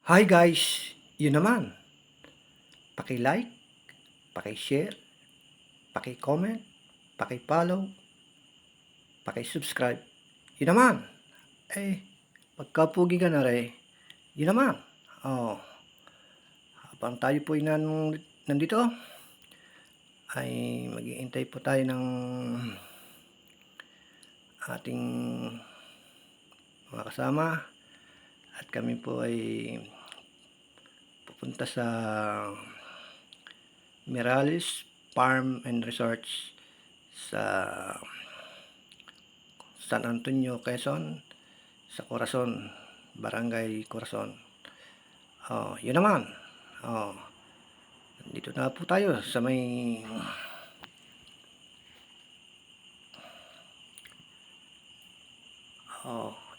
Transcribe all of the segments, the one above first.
Hi guys! Yun naman, paki-like, paki-share, paki-comment, paki-follow, paki-subscribe. Yun naman, pagkapugi ka na rin, yun naman. Oh, habang tayo po nandito, ay mag-iintay po tayo ng ating mga kasama at kami po ay pupunta sa Mirales Farm and Resorts sa San Antonio, Quezon, sa Corazon, Barangay Corazon. Yun naman. Oh, dito na po tayo sa may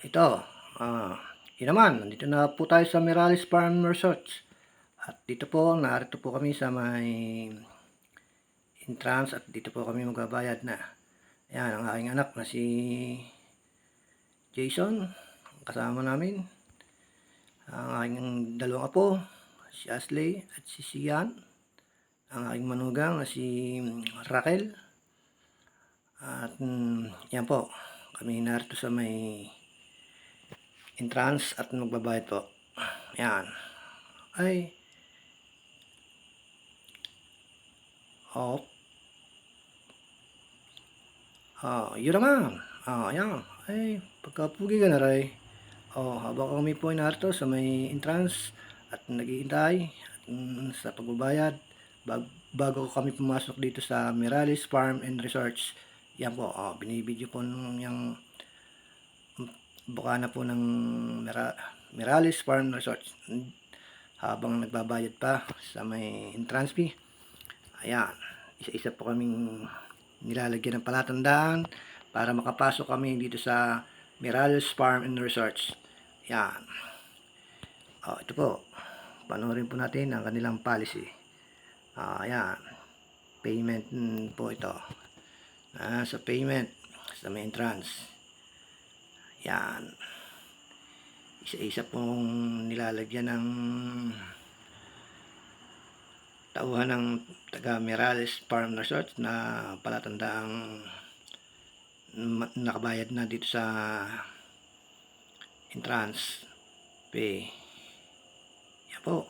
ito. Yun naman, nandito na po tayo sa Mirales Farm Resorts. At dito po, narito po kami sa may entrance at dito po kami magbabayad na. Ayan, ang aking anak na si Jason, kasama namin. Ang aking dalawang apo, si Ashley at si Sian. Ang aking manugang na si Raquel. At yan po, kami narito sa may entrance at magbabayad po. Yan. Ay. Oh. Yun naman. Yan. Ay, pagkapugi ka na rin. Habang kami po ay narito sa may entrance at naghihintay sa pagbabayad bago kami pumasok dito sa Mirales Farm and Resorts. Yan po, binibidyo po yung bukana po ng Mirales Farm Resorts habang nagbabayad pa sa may entrance fee. Ayan, isa-isa po kaming nilalagyan ng palatandaan para makapasok kami dito sa Mirales Farm and Resorts. Ayan. Ito po, panoorin po natin ang kanilang policy. Ayan, payment po ito. Sa payment sa may entrance. Yan. Isa-isa pong nilalagyan ng tauhan ng taga Mirales Farm Resort na palatandaang nakabayad na dito sa entrance pay. Yan po.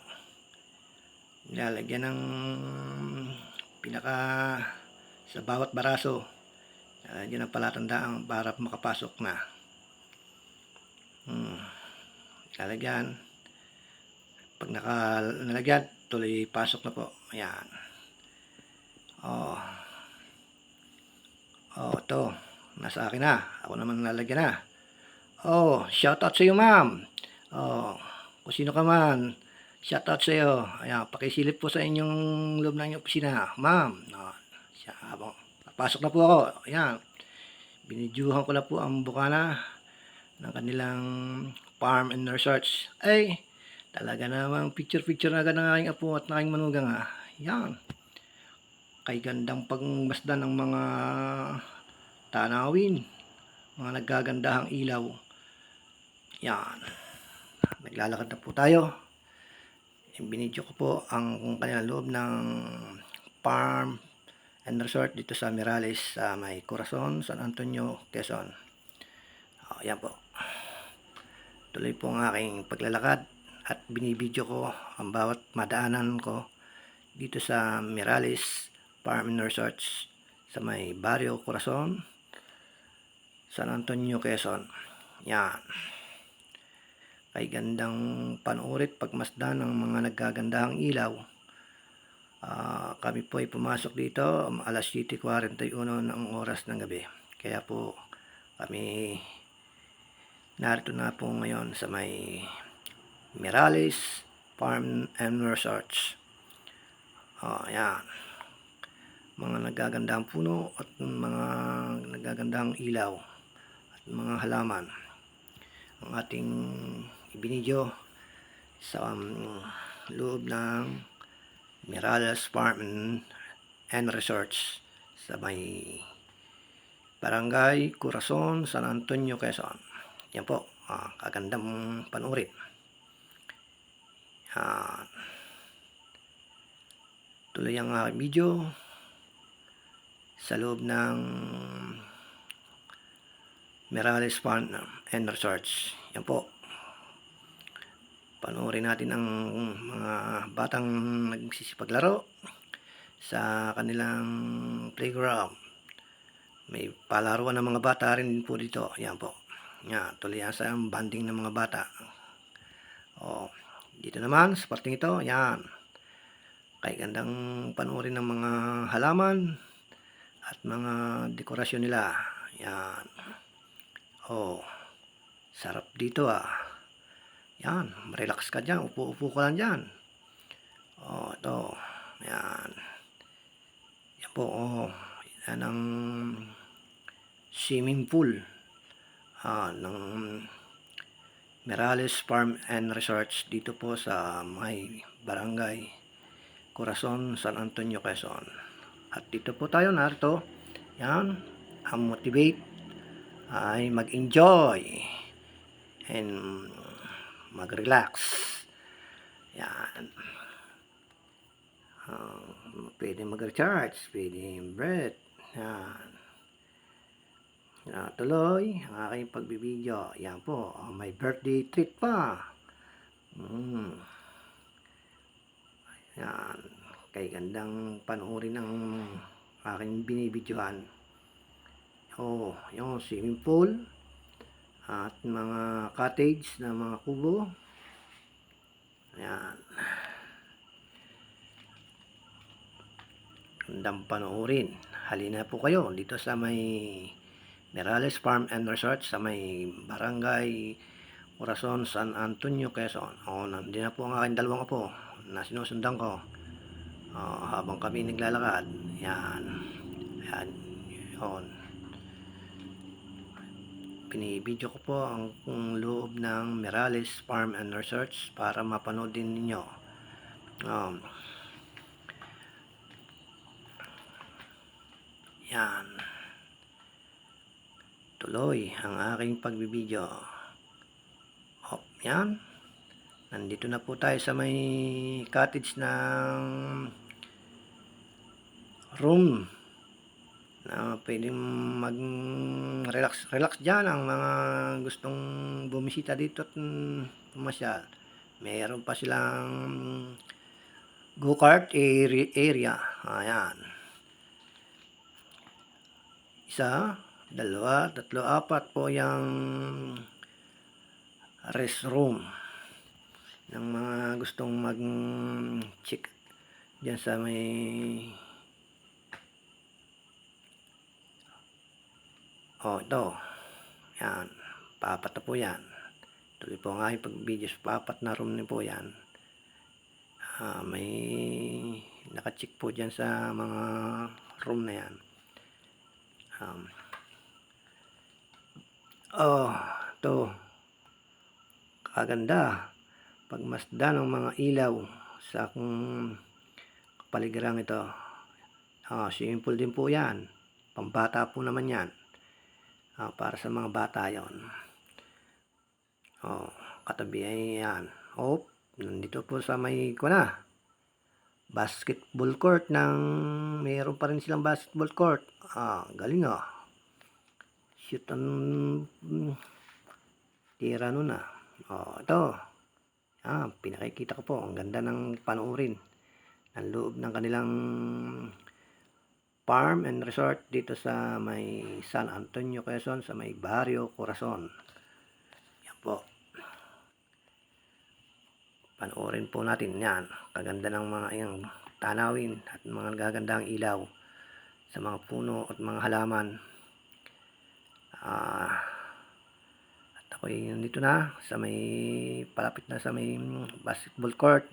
Nilalagyan ng pinaka sa bawat baraso. Yan ang palatandaan para makapasok na. Lalagyan. Pag nalagyan, tuloy pasok na po. Ayan. Ito. Nasa akin na. Ako naman nalagyan na. Shoutout sa iyo, ma'am. Kung sino ka man, shoutout sa iyo. Ayan, pakisilip po sa inyong loob ng inyong opisina, ma'am. Pasok na po ako. Ayan. Binidyuhan ko na po ang bukana ng kanilang farm and research. Ay, talaga namang picture-picture na agad ng aking apo at ng aking manugang. Yan. Kay gandang pagmasdan ng mga tanawin. Mga naggagandahang ilaw. Yan. Naglalakad na po tayo. Binidyo ko po ang kanilang loob ng farm and resort dito sa Mirales sa may Corazon, San Antonio, Quezon. Yan po. Tuloy po ang aking paglalakad at binibidyo ko ang bawat madaanan ko dito sa Mirales Farm and Resorts sa may Barrio Corazon, San Antonio, Quezon. Yan. Kay gandang panuurit pagmasdan ng mga naggagandahang ilaw. Kami po ay pumasok dito alas 7:41 ng oras ng gabi. Kaya po kami narito na po ngayon sa may Mirales Farm and Resorts. Ayan. Mga nagagandahang puno at mga nagagandahang ilaw at mga halaman ang ating ibinidyo sa loob ng Mirales Farm and Resorts sa may Barangay Corazon, San Antonio, Quezon. Yan po, kagandang panurit. Yan. Tuloy ang aking video sa loob ng Merales Farm and Resorts. Yan po. Panoorin natin ang mga batang nagsisipaglaro sa kanilang playground. May palaruan ng mga bata rin po dito. Yan po. Yan, tuloy sa banding ng mga bata. O, dito naman sa parting ito, yan. Kay gandang panoorin ng mga halaman at mga dekorasyon nila. Yan. Oh, sarap dito ah. Yan, relax ka dyan. Upo-upo ka lang dyan. Oh, ito. Yan. Yan po, oh. Yan ang swimming pool ng Merales Farm and Resorts dito po sa may barangay Corazon, San Antonio, Quezon. At dito po tayo narito. Yan, ang motivate ay mag-enjoy and mag-relax. Yan. Pwede mag-recharge, pwede breath. Yan. Tuloy ang aking pagbibideo. Yan po, may birthday treat pa. Yan. Kay gandang panoorin ang aking binibidyohan. Oh, yung swimming pool at mga cottage na mga kubo. Yan. Gandang panoorin. Halina po kayo dito sa may Merales Farm and Resort sa may barangay Corazon, San Antonio, Quezon. Nandiyan na po ang aking dalawang apo na sinusundan ko habang kami naglalakad. Yan. Yan. Yun. Pinibidyo ko po ang loob ng Merales Farm and Resorts para mapanood din ninyo. Yan. Tuloy ang aking pagbibidyo. Yan. Nandito na po tayo sa may cottage ng room na pwedeng mag-relax dyan ang mga gustong bumisita dito at pumasyal. Mayroon pa silang go-kart area. Ayan. Isa, dalawa, tatlo, apat po yung restroom ng mga gustong mag-check dyan sa may ito. Yan. Papat na po yan. Tuloy po nga yung pag-video sa papat na room niyo po yan. May naka-check po dyan sa mga room na yan. Ito. Kaganda. Pagmasdan ng mga ilaw sa kapaligiran ito. Swimming pool din po yan. Pambata po naman yan. Para sa mga bata yon. Katabi ay yan. Nandito po sa may basketball court mayroon pa rin silang basketball court. Galing shoot ang tira nun ito. Pinakikita ko po. Ang ganda ng panoorin ng loob ng kanilang farm and resort dito sa may San Antonio, Quezon, sa may Barrio Corazon. Yan po. Panoorin po natin yan. Kaganda ng mga tanawin at mga gagandang ilaw sa mga puno at mga halaman. At ako'y nandito na sa may palapit na sa may basketball court.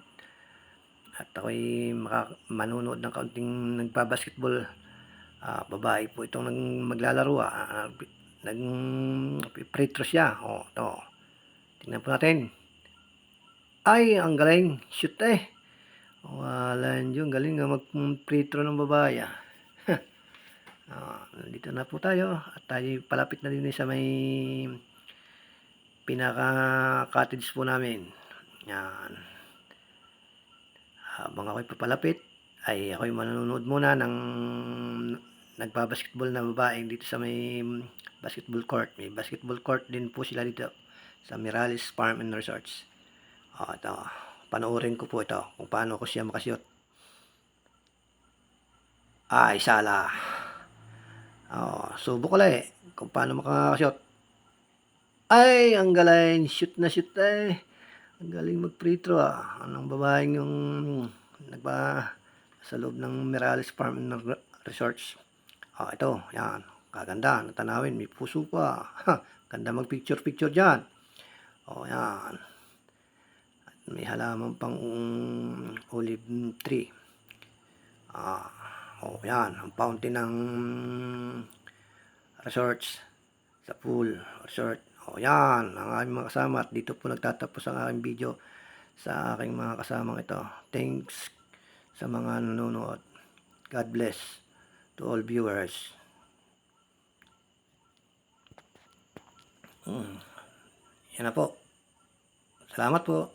At ako'y manunood ng kaunting nagbabasketball. Babae po itong maglalaro. Free throw siya. Ito. Tingnan po natin. Ay, ang galing. Shoot wala yun. Galing mag-free throw ng babae. Nandito na po tayo. At tayo palapit na din sa may pinaka-cottage po namin. Yan. habang ako'y papalapit, ay ako'y manonood muna ng nagba-basketball na babae dito sa may basketball court. May basketball court din po sila dito sa Mirales Farm and Resorts. Ito, panoorin ko po ito kung paano ko siya makashoot. Ay, sala. Subok ulit kung paano makakashoot. Ay, ang galing. Shoot na shoot eh. Ang galing mag-free throw Anong babaeng yung nagpa sa loob ng Mirales Farm and Resorts. Ito, yan. Kaganda, natanawin, may puso pa. Ganda mag-picture-picture dyan. Yan. May halaman pang olive tree. Yan. Ang fountain ng resorts sa pool resort. Yan. Ang aming mga kasama. At dito po nagtatapos ang aking video sa aking mga kasamang ito. Thanks sa mga nanonood. God bless to all viewers. Yan na po. Salamat po.